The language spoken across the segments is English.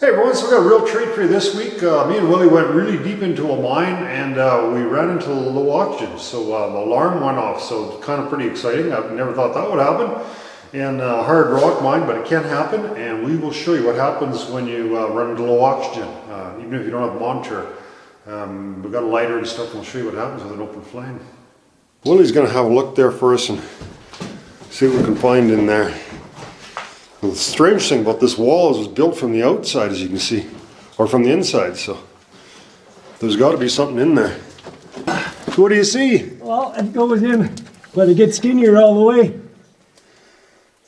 Hey everyone, so we got a real treat for you this week. Me and Willie went really deep into a mine and we ran into low oxygen. So the alarm went off, so it's kind of pretty exciting. I've never thought that would happen in a hard rock mine, but it can happen. And we will show you what happens when you run into low oxygen, even if you don't have a monitor. We've got a lighter and stuff, and we'll show you what happens with an open flame. Willie's going to have a look there for us and see what we can find in there. The strange thing about this wall is it was built from the outside, as you can see, or from the inside, so there's got to be something in there. So what do you see? Well, it goes in, but it gets skinnier all the way.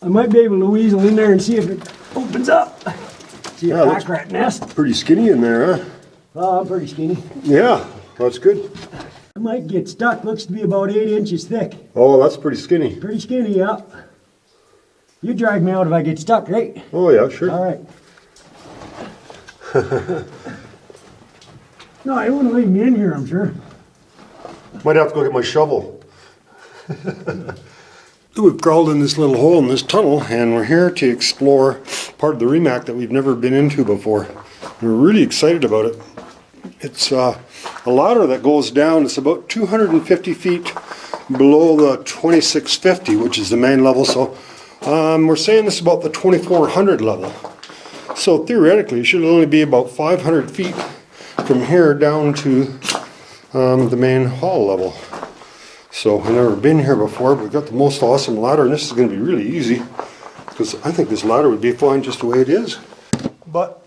I might be able to weasel in there and see if it opens up. See a pack rat nest. Pretty skinny in there, huh? Oh, I'm pretty skinny. Yeah, that's good. I might get stuck. Looks to be about 8 inches thick. Oh, that's pretty skinny. Pretty skinny, yeah. You drag me out if I get stuck, right? Oh yeah, sure. All right. No, I wouldn't leave me in here, I'm sure. Might have to go get my shovel. We've crawled in this little hole in this tunnel, and we're here to explore part of the Remac that we've never been into before. We're really excited about it. It's a ladder that goes down. It's about 250 feet below the 2650, which is the main level. So we're saying this is about the 2400 level. So theoretically, it should only be about 500 feet from here down to the main hall level. So we've never been here before, but we've got the most awesome ladder, and this is going to be really easy because I think this ladder would be fine just the way it is. But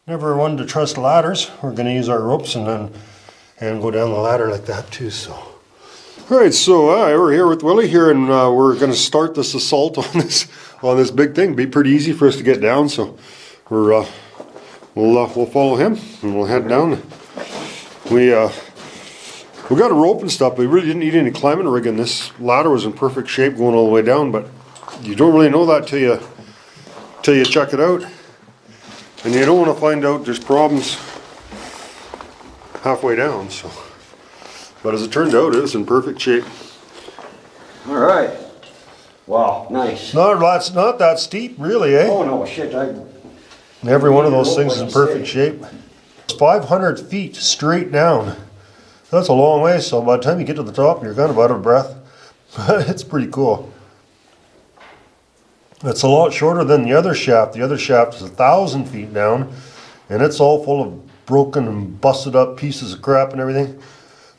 never wanted to trust ladders. We're going to use our ropes and go down the ladder like that too. So, all right. So we're here with Willie here, and we're going to start this assault on this big thing. It'll be pretty easy for us to get down. So we'll follow him and we'll head down. We got a rope and stuff. We really didn't need any climbing rig, and this ladder was in perfect shape going all the way down. But you don't really know that till you check it out. And you don't want to find out there's problems halfway down. So, but as it turned out, it was in perfect shape. All right. Wow, nice. Not that steep, really, eh? Oh, no, shit. Every one of those things is in perfect shape. It's 500 feet straight down. That's a long way, so by the time you get to the top, you're kind of out of breath. It's pretty cool. It's a lot shorter than the other shaft. The other shaft is 1,000 feet down, and it's all full of broken and busted up pieces of crap and everything.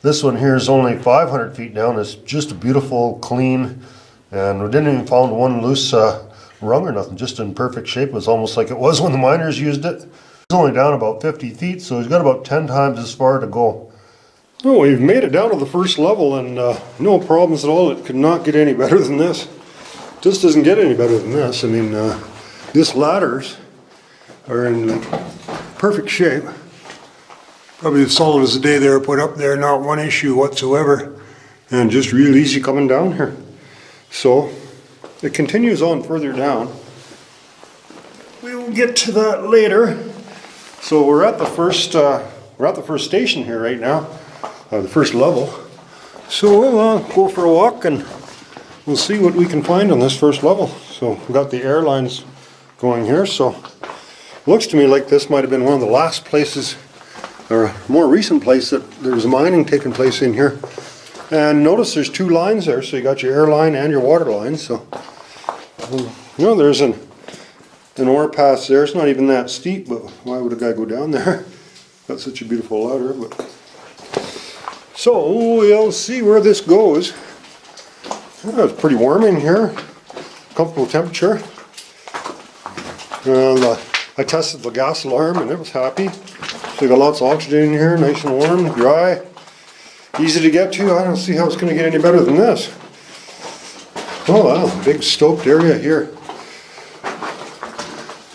This one here is only 500 feet down. It's just a beautiful, clean, and we didn't even find one loose rung or nothing, just in perfect shape. It was almost like it was when the miners used it. It's only down about 50 feet, so he's got about 10 times as far to go. Oh, we've made it down to the first level, and no problems at all. It could not get any better than this. This doesn't get any better than this. I mean, these ladders are in perfect shape. Probably as solid as the day they were put up there, not one issue whatsoever. And just real easy coming down here. So, it continues on further down. We will get to that later. So we're at the first station here right now, the first level. So we'll go for a walk and we'll see what we can find on this first level. So we've got the air lines going here. So looks to me like this might have been one of the last places, or a more recent place that there was mining taking place in here. And notice there's two lines there. So you got your air line and your water line. So there's an ore pass there. It's not even that steep, but why would a guy go down there? That's such a beautiful ladder. But so we'll see where this goes. It's pretty warm in here, comfortable temperature. And I tested the gas alarm and it was happy. So you got lots of oxygen in here, nice and warm, dry, easy to get to. I don't see how it's going to get any better than this. Oh wow, big stoked area here.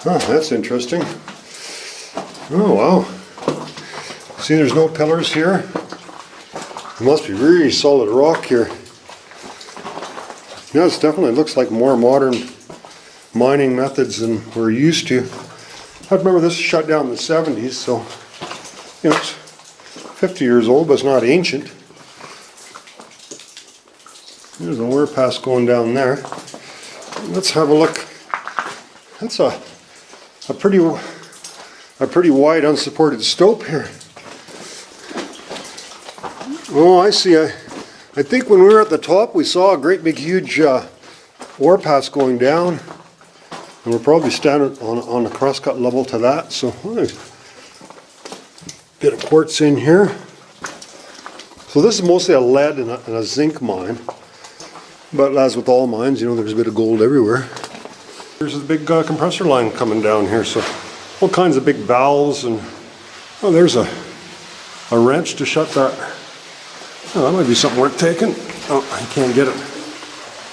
Oh, that's interesting. Oh wow. See, there's no pillars here. It must be really solid rock here. Yeah, it definitely looks like more modern mining methods than we're used to. I remember this was shut down in the 70s, so it's 50 years old, but it's not ancient. There's an overpass going down there. Let's have a look. That's a a pretty wide unsupported stope here. Oh, I see. I think when we were at the top, we saw a great big huge ore pass going down, and we're probably standing on the crosscut level to that. So bit of quartz in here. So this is mostly a lead and a zinc mine, but as with all mines, you know, there's a bit of gold everywhere. There's a big compressor line coming down here, so all kinds of big valves, and oh, there's a wrench to shut that. Oh, that might be something worth taking. Oh, I can't get it.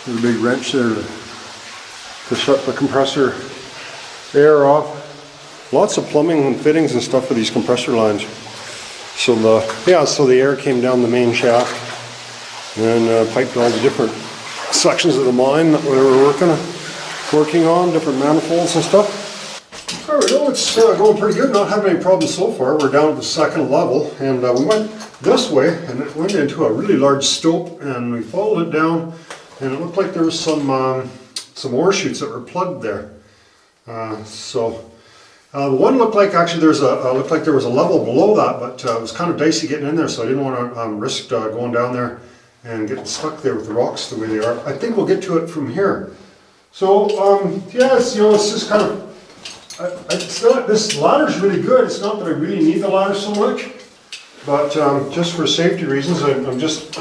There's a big wrench there to shut the compressor air off. Lots of plumbing and fittings and stuff for these compressor lines. So the air came down the main shaft and piped all the different sections of the mine that we were working on, different manifolds and stuff. There we go, it's going pretty good, not having any problems so far. We're down at the second level, and we went this way, and it went into a really large stope, and we followed it down, and it looked like there was some ore chutes that were plugged there. The one looked like actually there was a level below that, but it was kind of dicey getting in there, so I didn't want to risk going down there and getting stuck there with the rocks the way they are. I think we'll get to it from here. So it's just kind of, it's not, this ladder's really good. It's not that I really need the ladder so much, but just for safety reasons, I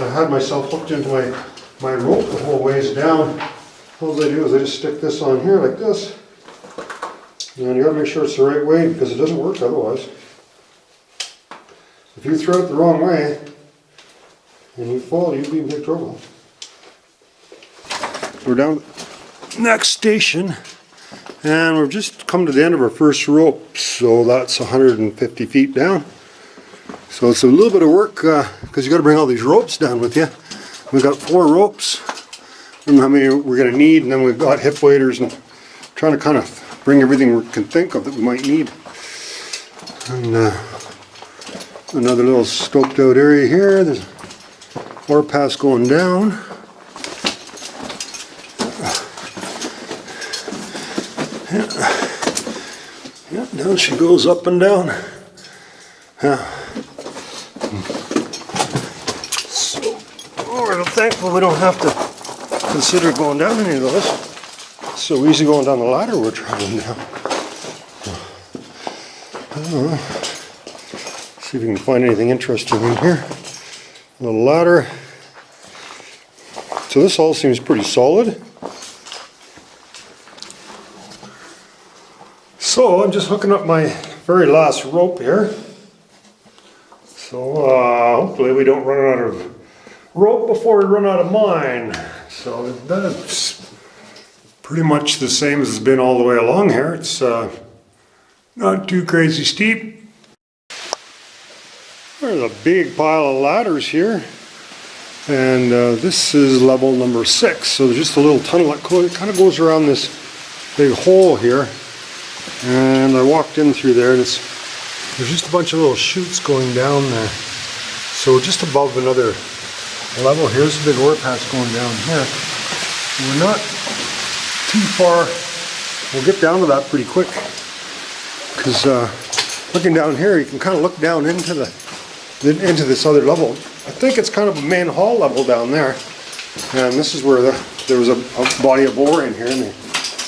had myself hooked into my rope the whole ways down. All I do is I just stick this on here like this, and you gotta make sure it's the right way because it doesn't work otherwise. If you throw it the wrong way and you fall, you'd be in big trouble. We're down at the next station, and we've just come to the end of our first rope, so that's 150 feet down. So it's a little bit of work because you got to bring all these ropes down with you. We've got 4 ropes. I don't know how many we're going to need, and then we've got hip waders and trying to kind of bring everything we can think of that we might need. And another little scoped out area here. There's ore pass going down. Yeah, down she goes up and down. Yeah. So we're thankful we don't have to consider going down any of those. It's so easy going down the ladder we're traveling down. I don't know. See if we can find anything interesting in here. A little ladder. So this all seems pretty solid. So I'm just hooking up my very last rope here. So hopefully we don't run out of rope before we run out of mine. So that's pretty much the same as it's been all the way along here. It's not too crazy steep. There's a big pile of ladders here. And this is level number 6. So there's just a little tunnel that kind of goes around this big hole here. And I walked in through there, and there's just a bunch of little chutes going down there. So just above another level, here's a big ore pass going down here. We're not too far. We'll get down to that pretty quick, because looking down here, you can kind of look down into this other level. I think it's kind of a main hall level down there, and this is where there was a body of ore in here, and they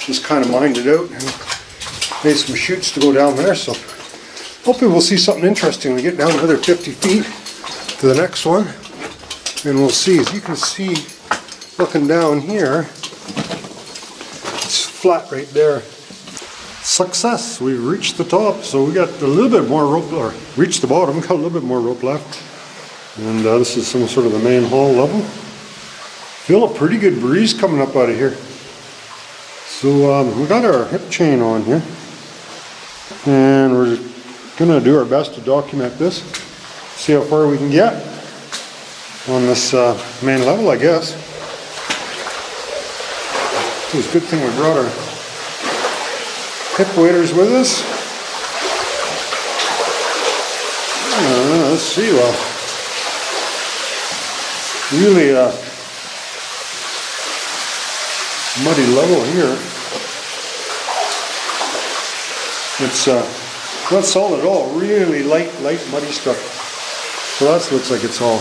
just kind of mined it out and made some chutes to go down there. So hopefully we'll see something interesting. We get down another 50 feet to the next one, and we'll see. As you can see, looking down here, it's flat right there. Success! We've reached the top, so we got a little bit more rope, or reached the bottom, got a little bit more rope left. And this is some sort of the main hall level. Feel a pretty good breeze coming up out of here. So we got our hip chain on here, and we're gonna do our best to document this, see how far we can get on this main level, I guess. It was a good thing we brought our hip waders with us. Let's see, well, really muddy level here. It's not solid at all, really light muddy stuff. So that looks like it's all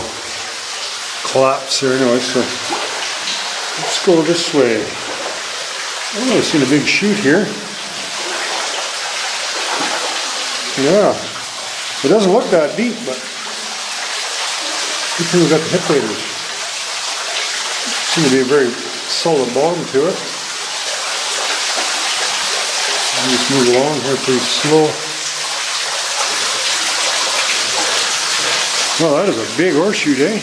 collapsed there anyway, so let's go this way. Oh, I've seen a big chute here. Yeah, it doesn't look that deep, but good thing we got the hip waders. Seems to be a very solid bottom to it. I'll just move along here pretty slow. Well, that is a big horseshoe, eh?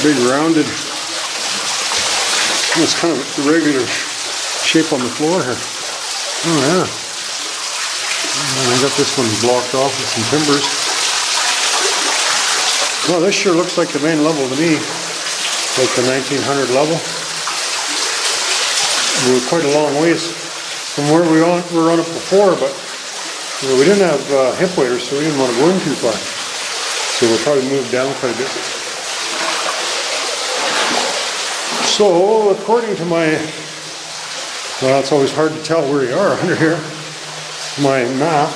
Big rounded. It's kind of the regular shape on the floor here. Oh yeah. And I got this one blocked off with some timbers. Well, this sure looks like the main level to me. Like the 1900 level. We're quite a long ways from where we were on it before, but you know, we didn't have hip waders, so we didn't want to go in too far. So we'll probably move down quite a bit. So, according to my, well, it's always hard to tell where you are under here, my map,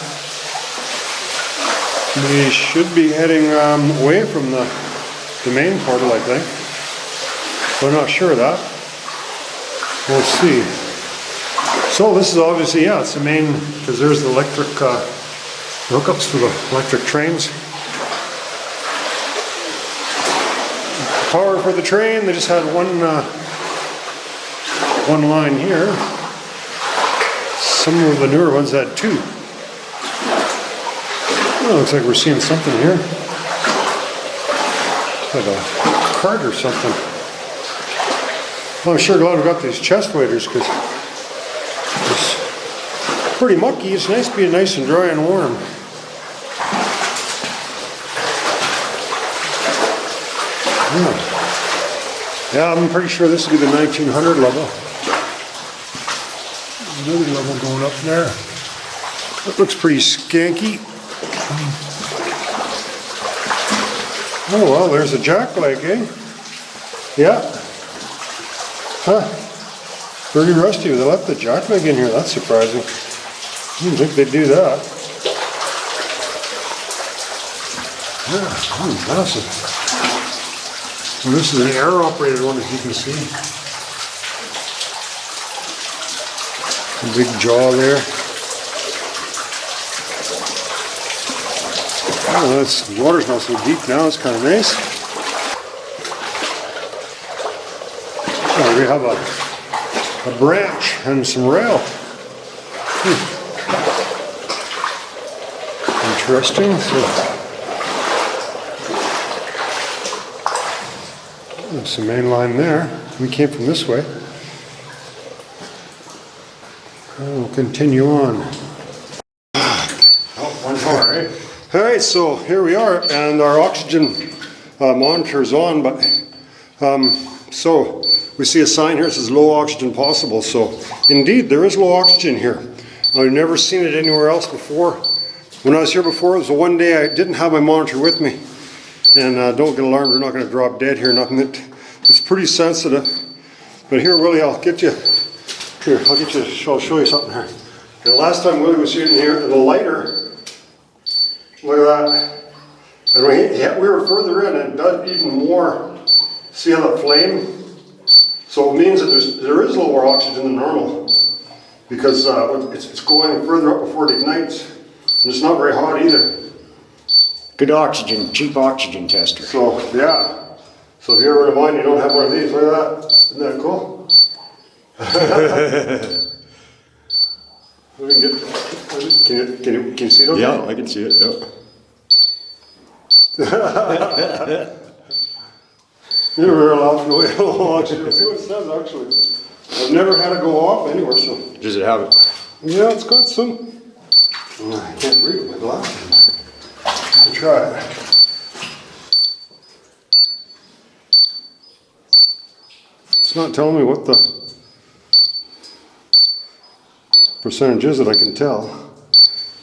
we should be heading away from the main portal, I think. But I'm not sure of that. We'll see. So this is obviously, yeah, it's the main, because there's the electric hookups for the electric trains. Power for the train, they just had one line here. Some of the newer ones had two. Oh, looks like we're seeing something here. It's like a cart or something. Well, I'm sure glad we got these chest waders because it's pretty mucky. It's nice being nice and dry and warm. Yeah, I'm pretty sure this will be the 1900 level. Another level going up there. That looks pretty skanky. Oh well, there's a jack leg, eh? Yeah. Huh. Pretty rusty. They left the jack leg in here. That's surprising. I didn't think they'd do that. Yeah, massive. Well, this is an air-operated one, as you can see. A big jaw there. Oh, the water's not so deep now. It's kind of nice. Oh, we have a branch and some rail. Interesting. So, that's the main line there. We came from this way. We'll continue on. Oh, one more, eh? Alright, so here we are, and our oxygen monitor is on, but so we see a sign here that says low oxygen possible. So indeed, there is low oxygen here. I've never seen it anywhere else before. When I was here before, it was the one day I didn't have my monitor with me. And don't get alarmed, we're not going to drop dead here, nothing. It's pretty sensitive. But here, Willie, I'll get you, here, I'll show you something here. The last time Willie was sitting here, the lighter, look at that. And we were further in and it does even more. See how the flame? So it means that there is lower oxygen than normal. Because it's going further up before it ignites. And it's not very hot either. Good oxygen, cheap oxygen tester. So, yeah. So if you're ever in a mine, you don't have one of these. Look at that. Isn't that cool? We can get, can you see it okay? Yeah, I can see it, yeah. You were laughing away a lot. See what it says, actually. I've never had it go off anywhere, so. Does it have it? Yeah, it's got some. I can't read it with my glasses. I'll try it. It's not telling me what the percentage is that I can tell.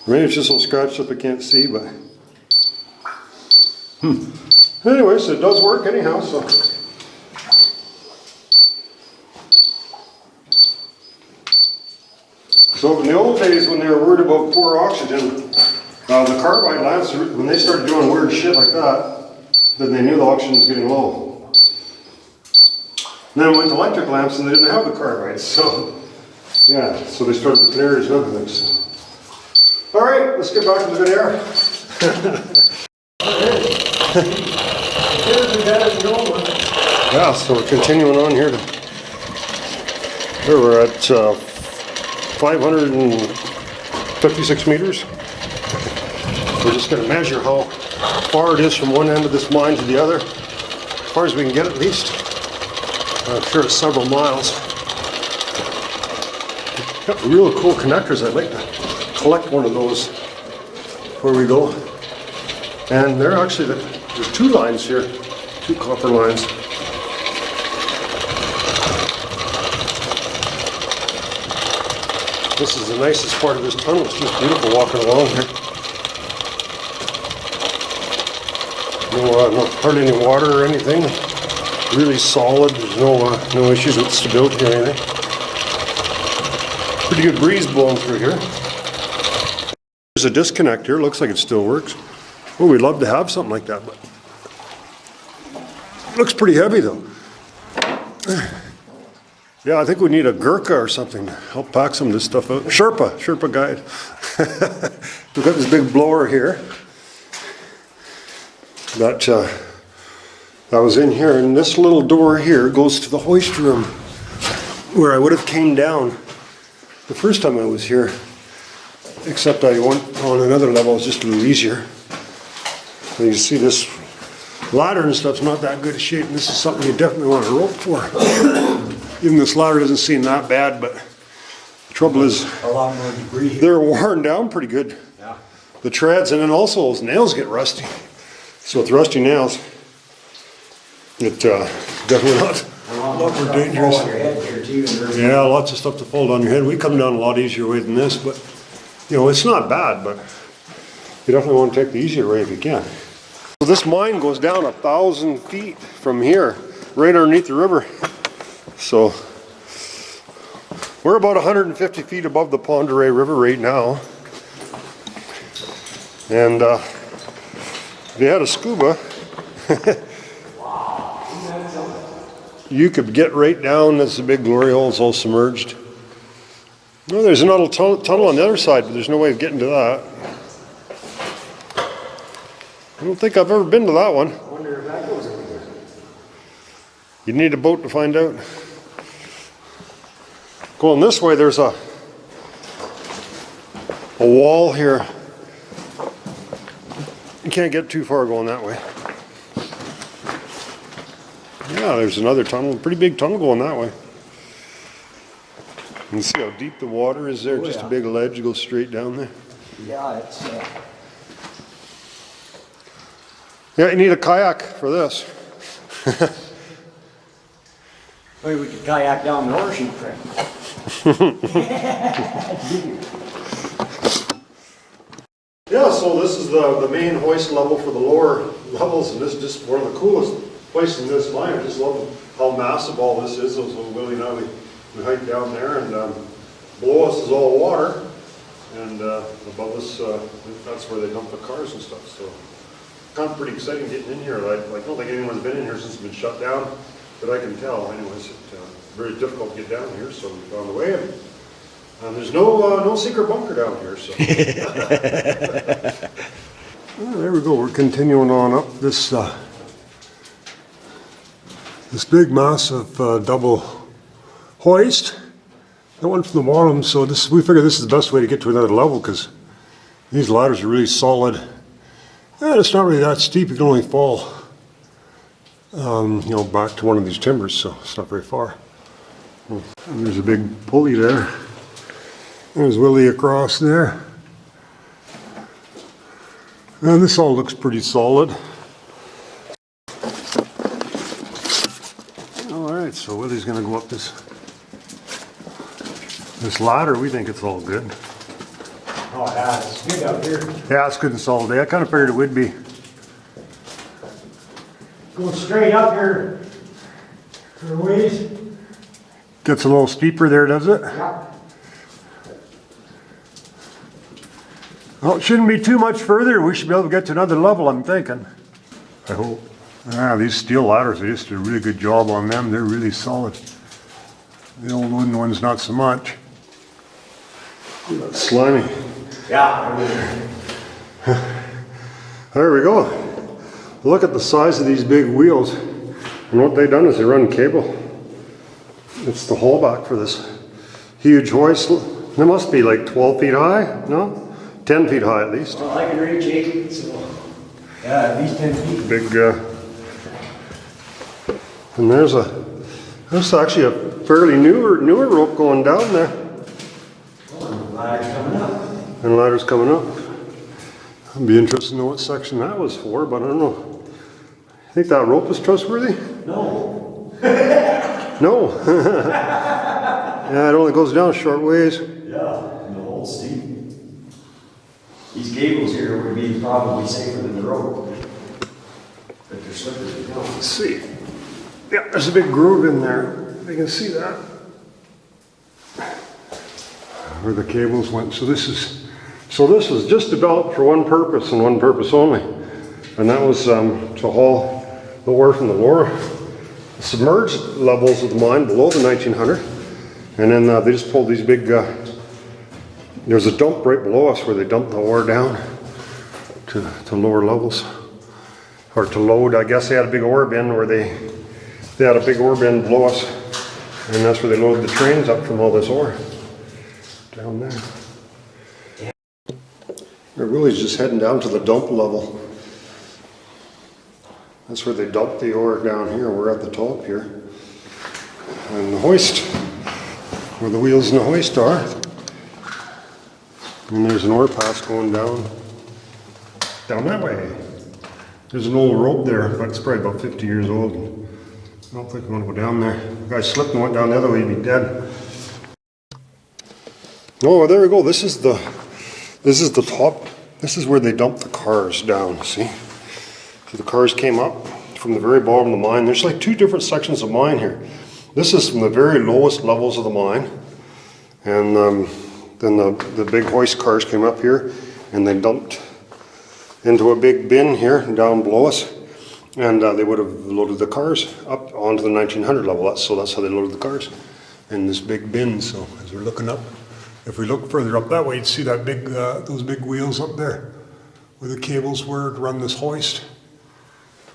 Maybe it's just so scratched up I can't see, but. Anyway, so it does work anyhow, so. So in the old days when they were worried about poor oxygen, the carbide lamps, when they started doing weird shit like that, then they knew the oxygen was getting low. And then we went to electric lamps and they didn't have the carbides, so yeah, so they started the canaries and other things. So. All right, let's get back to the good air. Yeah, so we're continuing on here. We're at 556 meters. We're just going to measure how far it is from one end of this mine to the other, as far as we can get at least. I'm sure it's several miles. Got real cool connectors. I'd like to collect one of those before we go. And they're actually, there's two lines here, two copper lines. This is the nicest part of this tunnel. It's just beautiful walking along here. No, hardly any water or anything. Really solid. There's no issues with stability or anything. Pretty good breeze blowing through here. There's a disconnect here. Looks like it still works. Well, we'd love to have something like that, but it looks pretty heavy though. Yeah, I think we need a Gurkha or something to help pack some of this stuff out. Sherpa guide. We've got this big blower here that was in here, and this little door here goes to the hoist room where I would have came down the first time I was here, except I went on another level. It was just a little easier. So you see this ladder and stuff's not that good a shape, and this is something you definitely want a rope for. Even this ladder doesn't seem that bad, but the trouble is A lot more debris. they're worn down pretty good. Yeah. The treads, and then also those nails get rusty. So with rusty nails, it definitely not more dangerous. Yeah, lots of stuff to fold on your head. We come down a lot easier way than this, but you know, it's not bad, but you definitely want to take the easier way if you can. So this mine goes down 1,000 feet from here, right underneath the river. So we're about 150 feet above the Pend d'Oreille River right now. And if you had a scuba, you could get right down. That's the big glory hole. It's all submerged. No, there's another tunnel on the other side, but there's no way of getting to that. I don't think I've ever been to that one. I wonder if that goes anywhere. You need a boat to find out. Going this way, there's a wall here. You can't get too far going that way. Yeah, there's another tunnel, pretty big tunnel going that way. You can see how deep the water is there, just a big ledge goes straight down there. Yeah, it's. Yeah, you need a kayak for this. Maybe we could kayak down the horseshoe trail. Yeah, so this is the main hoist level for the lower levels, and this is just one of the coolest places in this mine. I just love how massive all this is. So Willie and I, we hike down there, and below us is all water, and above us, that's where they dump the cars and stuff. So kind of pretty exciting getting in here. I don't think anyone's been in here since it's been shut down, but I can tell. Anyways, it's very difficult to get down here, so we found a way in. And there's no secret bunker down here, so. There we go. We're continuing on up this this big, massive double hoist. That one from the bottom. So we figure this is the best way to get to another level because these ladders are really solid. And it's not really that steep. You can only fall, you know, back to one of these timbers, so it's not very far. And there's a big pulley there. There's Willie across there. And this all looks pretty solid. All right, so Willie's gonna go up this ladder. We think it's all good. Oh, yeah, it's good up here. Yeah, it's good and solid. I kind of figured it would be. Go straight up here for a ways. Gets a little steeper there, does it? Yeah. Well, it shouldn't be too much further. We should be able to get to another level, I'm thinking. I hope. Ah, these steel ladders, they just did a really good job on them. They're really solid. The old wooden ones, not so much. That's slimy. Yeah. There we go. Look at the size of these big wheels. And what they've done is they run cable. It's the haulback for this huge hoist. They must be like 12 feet high, no? 10 feet high at least. Well, I can reach 8, so yeah, at least 10 feet. Big, and there's actually a fairly newer rope going down there. Ladder's coming up. And ladder's coming up. I'd be interested to know what section that was for, but I don't know. You think that rope is trustworthy? No. No. Yeah, it only goes down a short ways. Yeah, no, Steve. These cables here would be probably safer than the rope. But they're slippery. Let's see. Yeah, there's a big groove in there. You can see that. Where the cables went. So this was just developed for one purpose and one purpose only. And that was to haul the ore from the lower submerged levels of the mine below the 1900. And then they just pulled these big, there's a dump right below us where they dump the ore down to lower levels. Or to load, I guess they had a big ore bin where they had a big ore bin below us. And that's where they load the trains up from all this ore. Down there. They're really just heading down to the dump level. That's where they dump the ore down here. We're at the top here. And the hoist, where the wheels and the hoist are. And there's an ore pass going down that way. There's an old rope there, but it's probably about 50 years old. I don't think I want to go down there. The guy slipped and went down the other way, he'd be dead. Oh, there we go. This is the top. This is where they dump the cars down, see? So the cars came up from the very bottom of the mine. There's like two different sections of mine here. This is from the very lowest levels of the mine. And then the big hoist cars came up here and they dumped into a big bin here down below us. And they would have loaded the cars up onto the 1900 level. So that's how they loaded the cars in this big bin. So as we're looking up, if we look further up that way, you'd see that big, those big wheels up there where the cables were to run this hoist.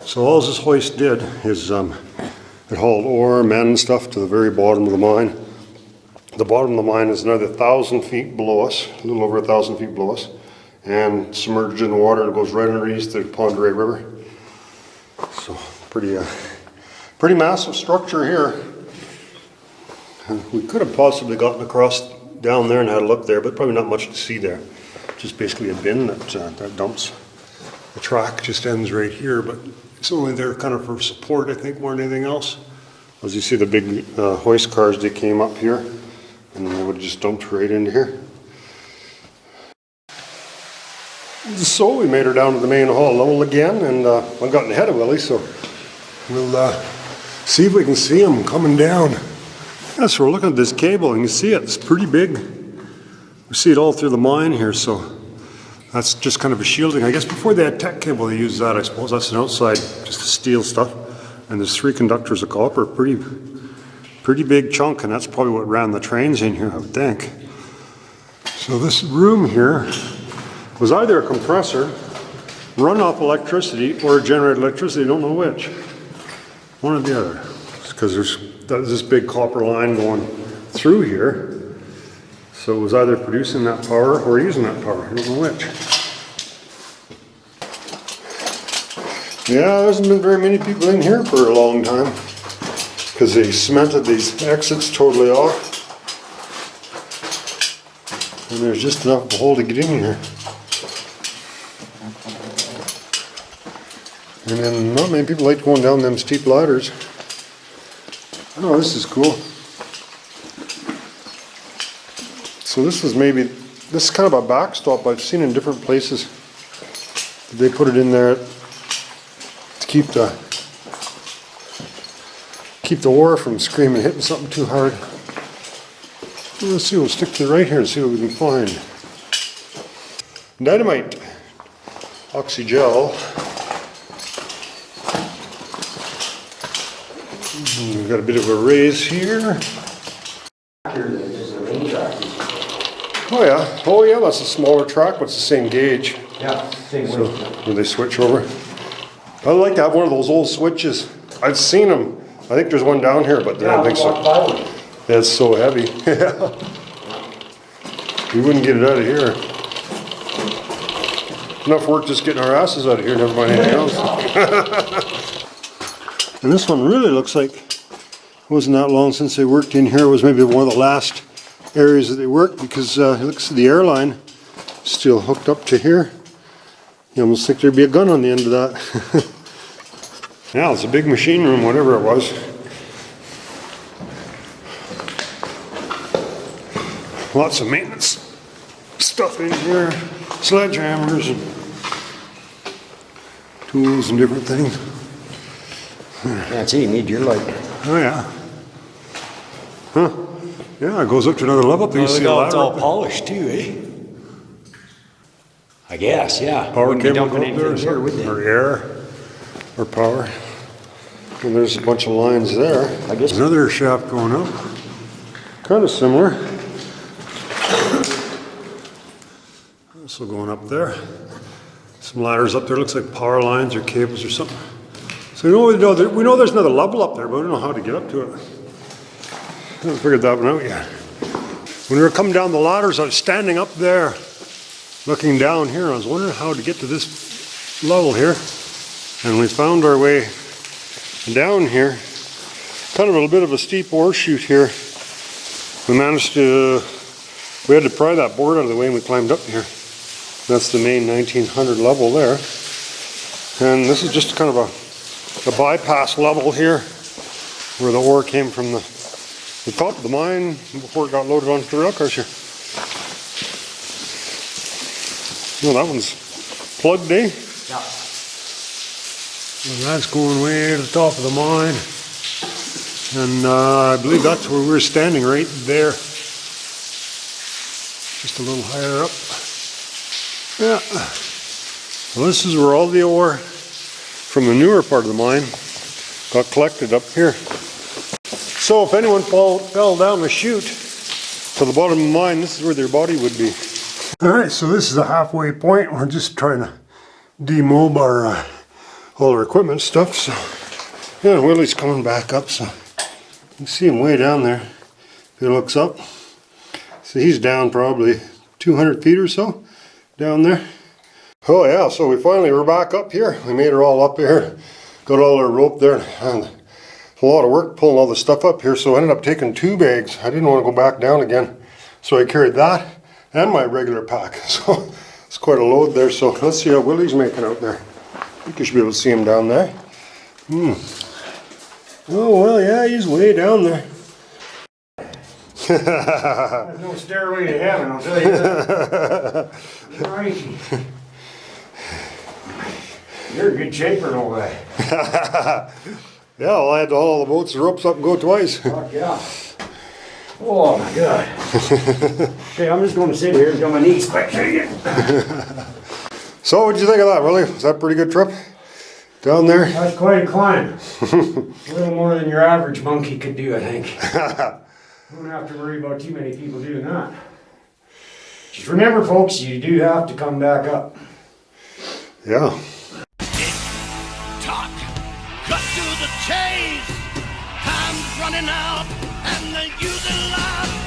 So all this hoist did is it hauled ore, men and stuff to the very bottom of the mine. The bottom of the mine is another 1,000 feet below us, a little over 1,000 feet below us, and submerged in water. It goes right underneath the Pond Ray River. So pretty massive structure here. And we could have possibly gotten across down there and had a look there, but probably not much to see there. Just basically a bin that dumps. The track just ends right here, but it's only there kind of for support, I think, more than anything else. As you see the big hoist cars, they came up here and they would have just dumped right into here. So we made her down to the main hall level again, and I've gotten ahead of Willie, so we'll see if we can see him coming down. Yeah, so we're looking at this cable and you see it, it's pretty big. We see it all through the mine here, so that's just kind of a shielding. I guess before they had tech cable, they used that, I suppose. That's an outside, just the steel stuff. And there's 3 conductors of copper, pretty big chunk, and that's probably what ran the trains in here, I would think. So this room here was either a compressor, run off electricity, or generated electricity, don't know which. One or the other. Because there's this big copper line going through here. So it was either producing that power or using that power, I don't know which. Yeah, there hasn't been very many people in here for a long time because they cemented these exits totally off. And there's just enough of a hole to get in here. And then not many people like going down them steep ladders. Oh, this is cool. So this is kind of a backstop I've seen in different places. They put it in there to keep the ore from screaming, hitting something too hard. Let's see, we'll stick to the right here and see what we can find. dynamite, oxygel. We've got a bit of a raise here. Oh yeah, that's a smaller track, but it's the same gauge. Yeah, same So, when they switch over. I'd like to have one of those old switches. I've seen them. I think there's one down here, but I don't think so. That's so heavy. We wouldn't get it out of here. Enough work just getting our asses out of here, never mind anything else. And this one really looks like it wasn't that long since they worked in here. It was maybe one of the last areas that they worked, because it looks like the airline is still hooked up to here. You almost think there'd be a gun on the end of that. Yeah, it's a big machine room, whatever it was. Lots of maintenance stuff in here, sledgehammers and tools and different things. That's it, you need your light. Oh yeah. Huh. Yeah, it goes up to another level. You see a It's all polished too, eh? I guess, yeah. power Wouldn't be cable dumping up there, anything here, would they? or air, or power. And there's a bunch of lines there. I guess. Another shaft going up. Kind of similar. Also going up there. Some ladders up there. Looks like power lines or cables or something. So we know there's another level up there, but we don't know how to get up to it. I haven't figured that one out yet. When we were coming down the ladders, I was standing up there, looking down here. I was wondering how to get to this level here. And we found our way down here. Kind of a little bit of a steep ore chute here. We had to pry that board out of the way and we climbed up here. That's the main 1900 level there. And this is just kind of a bypass level here, where the ore came from the top of the mine before it got loaded onto the rail cars here. Oh, that one's plugged, eh? Yeah. And that's going way to the top of the mine. And I believe that's where we were standing, right there. Just a little higher up. Yeah. Well, this is where all the ore from the newer part of the mine got collected up here. So if anyone fell down the chute to the bottom of the mine, this is where their body would be. All right, so this is the halfway point. We're just trying to demob all our equipment stuff. So yeah, Willie's coming back up, so you can see him way down there. If he looks up, so he's down probably 200 feet or so down there. Oh yeah, so we finally were back up here. We made it all up here, got all our rope there, and a lot of work pulling all the stuff up here, so I ended up taking 2 bags. I didn't want to go back down again, so I carried that and my regular pack. So it's quite a load there. So let's see how Willie's making out there. I think you should be able to see him down there. Oh well, yeah, he's way down there. There's no stairway to heaven, I'll tell you that. Righty. You're in good shape for an old guy. Yeah, well, I had to haul all the boats and ropes up and go twice. Fuck yeah. Oh my god. Okay, I'm just going to sit here until my knees quit shaking. So what'd you think of that, Willie? Was that a pretty good trip down there? That's quite a climb. A little more than your average monkey could do, I think. Don't have to worry about too many people doing that. Just remember, folks, you do have to come back up. Yeah. Talk, cut to the chase. Time's running out, and they're using life